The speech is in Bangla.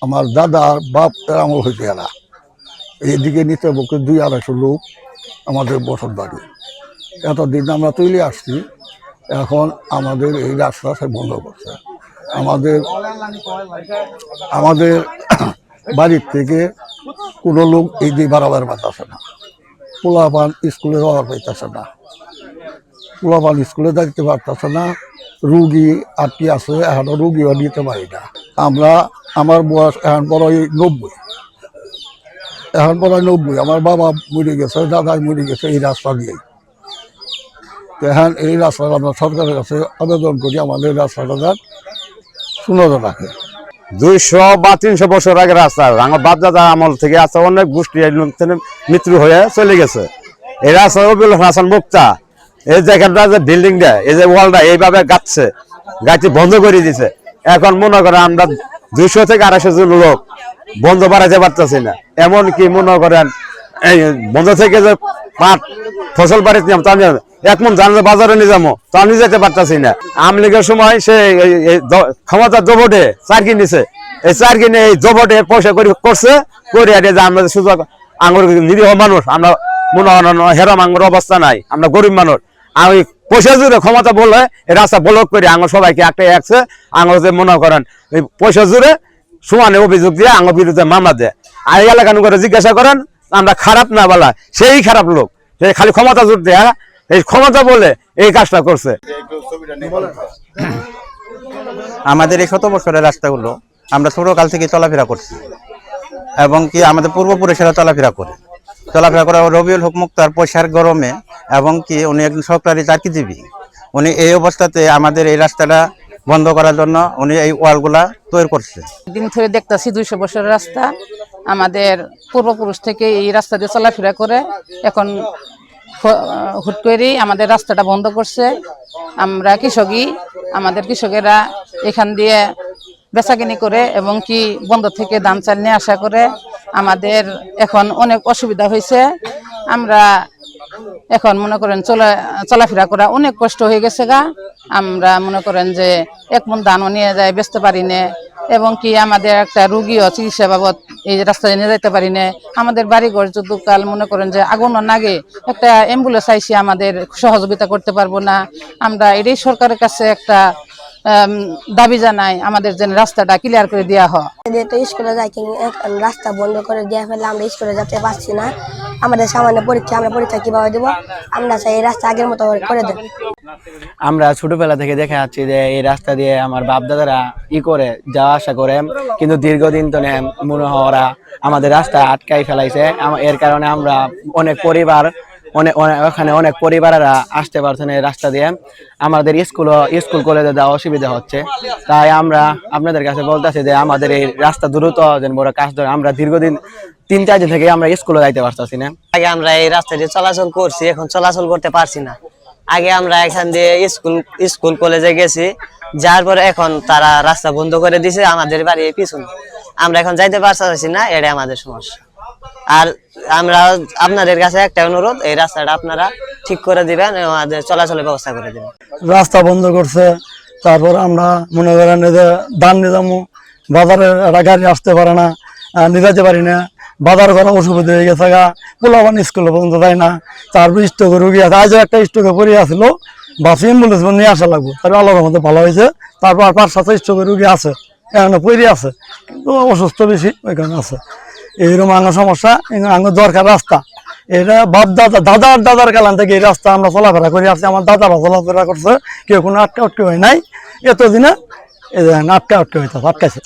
আমার দাদার বাপ আমল হয়েছে এরা এইদিকে নিতে পক্ষে 200-250 লোক আমাদের বসত বাড়ি এতদিন আমরা তৈরি আসছি। এখন আমাদের এই রাস্তা সে বন্ধ করছে। আমাদের বাড়ির থেকে কোনো লোক এই দিয়ে বাড়াবার পাইতেছে না। পোলাপান স্কুলে যাওয়ার পাইতেছে না, পোলাপান স্কুলে যাইতে পারতেছে না। রুগী আটটি আছে, এখনো রুগীও নিতে পারি না। আমার বয়স এখন বড় 90, এখন বড় 90। আমার বাবা মরে গেছে, দাদাই মরে গেছে এই রাস্তা দিয়ে। এখন এই রাস্তাটা আমরা সরকারের কাছে আবেদন করি আমাদের রাস্তাটা সুন্দর রাখে। 200 বা 300 বছর আগে রাস্তা, আমার বাপ দাদা আমল থেকে আছে, অনেক গোষ্ঠী মৃত্যু হয়ে চলে গেছে। এই রাস্তা রবিউল হাসান মুক্তা এই জায়গাটা যে বিল্ডিংটা, এই যে ওয়ালটা এইভাবে গাচ্ছে বন্ধ করে দিছে। এখন মনে করেন আমরা 200 থেকে 250 জন লোক বন্ধ বাড়াইতে পারতেছি না। এমন কি মনে করেন এই বন্ধ থেকে যে পাট ফসল বাড়িতে এক মন জানলে বাজারে নিয়ে যাবো, তো আমি যেতে পারতেছি না। আওয়ামী লীগের সময় সে ক্ষমতা জবটে চার কিনেছে, এই চার কিনে এই জবটে পয়সা করে করছে করে যে আমরা সুযোগ আঙুর নিরীহ মানুষ, আমরা মনে করেন হেরাম আঙুর অবস্থা নাই, আমরা গরিব মানুষ। আমি পয়সা জুড়ে ক্ষমতা বললে এই রাস্তা ব্লক করে আঙুর সবাইকে একটাই একছে আঙুর যে মনে করেন এই পয়সা জুড়ে সমানে অভিযোগ দিয়ে আঙুর বিরুদ্ধে মামলা দেয়। আর এই এলাকা করে জিজ্ঞাসা করেন আমরা খারাপ না বলা, সেই খারাপ লোক, সেই খালি ক্ষমতা জোর দেয়া, এই ক্ষমতা বলে এই কাজটা করছে। আমাদের এই 100 বছরের রাস্তাগুলো আমরা ছোটকাল থেকে চলাফেরা করছি এবং কি আমাদের পূর্বপুরুষেরা চলাফেরা করে রবিউল হক মুক্তার পয়সার গরমে এবং কি উনি একজন সরকারি চাকরিজীবী। উনি এই অবস্থাতে আমাদের এই রাস্তাটা বন্ধ করার জন্য উনি এই ওয়ালগুলা তৈরি করছে। দিন ধরে দেখতেছি 200 বছরের রাস্তা আমাদের পূর্বপুরুষ থেকে এই রাস্তা দিয়ে চলাফেরা করে, এখন হুট করেই আমাদের রাস্তাটা বন্ধ করছে। আমরা কৃষকই, আমাদের কৃষকেরা এখান দিয়ে বেচাকিনি করে এবং কি বন্ধ থেকে ধান চাল নিয়ে আসা করে। আমাদের এখন অনেক অসুবিধা হয়েছে। আমরা এখন মনে করেন চলাফেরা করা অনেক কষ্ট হয়ে গেছে গা। আমরা মনে করেন যে 1 মণ ধানও নিয়ে যায় বেচতে পারি না এবং কি আমাদের একটা রুগীও চিকিৎসা বাবদ এই রাস্তায় নিয়ে যেতে পারি না। আমাদের বাড়িঘর যদুকাল মনে করেন যে আগুন নাগে একটা অ্যাম্বুলেন্স আইসি আমাদের সহযোগিতা করতে পারবো না। আমরা এটাই সরকারের কাছে একটা দাবি জানাই, আমাদের যেন রাস্তাটা ক্লিয়ার করে দেওয়া হয়। স্কুলে যাই কিন্তু রাস্তা বন্ধ করে দেওয়া ফেলে আমরা স্কুলে যেতে পারছি না। আমাদের সামান্য পরীক্ষা, আমরা পরীক্ষা কিভাবে দেবো? আমরা চাই এই রাস্তা আগের মতো করে দেব। আমরা ছোটবেলা থেকে দেখে যাচ্ছি যে এই রাস্তা দিয়ে আমার বাপ দাদারা করে যাওয়া আসা করে, কিন্তু দীর্ঘদিন তো মনে হয় ওরা আমাদের রাস্তা আটকাই ফেলাইছে। এর কারণে আমরা অনেক পরিবার ওখানে অনেক পরিবারেরা আসতে পারছে না এই রাস্তা দিয়ে। আমাদের স্কুল কলেজে যাওয়া অসুবিধা হচ্ছে। তাই আমরা আপনাদের কাছে বলতেছি যে আমাদের এই রাস্তা দ্রুত যেন বড় কাজ ধরে। আমরা দীর্ঘদিন 3-4 দিন থেকে আমরা স্কুলে যাইতে পারতেছি না। আগে আমরা এই রাস্তা দিয়ে চলাচল করছি, এখন চলাচল করতে পারছি না। আগে আমরা এখান দিয়ে স্কুল কলেজে গেছি, যার পরে এখন তারা রাস্তা বন্ধ করে দিছে আমাদের বাড়ির পিছনে। আমরা এখন যাইতে পারছি না, এটাই আমাদের সমস্যা। আর আমরা আপনাদের কাছে একটা অনুরোধ, এই রাস্তাটা আপনারা ঠিক করে দিবেন, আমাদের চলাচলের ব্যবস্থা করে দিবেন। রাস্তা বন্ধ করছে, তারপর আমরা মনে করেন যে ধান নিয়ে যাবো, বাজারে গাড়ি আসতে পারে না, নিয়ে যেতে পারি না। বাজার করা অসুবিধা হয়ে গেছে গা, পোলাপান স্কুলে পর্যন্ত যায় না। তারপর স্টোকে রুগী আছে, আজও একটা স্টোকে পড়ে আসলো, বাসে অ্যাম্বুলেন্স নিয়ে আসা লাগবে, তারপর আল্লাহর মধ্যে ভালো হয়েছে। তারপর আর 5-7 স্টোকে রুগী আছে, এখানে পড়ে আছে, কিন্তু অসুস্থ বেশি ওইখানে আছে। এইরকম আঙের সমস্যা, আঙের দরকার রাস্তা। এটা বাপ দাদার কালান থেকে এই রাস্তা আমরা চলাফেরা করে আসছি। আমার দাদারা চলাফেরা করছে, কেউ কোনো আটকে হয় নাই। এতদিনে আটকে হইতে আটকাইছে।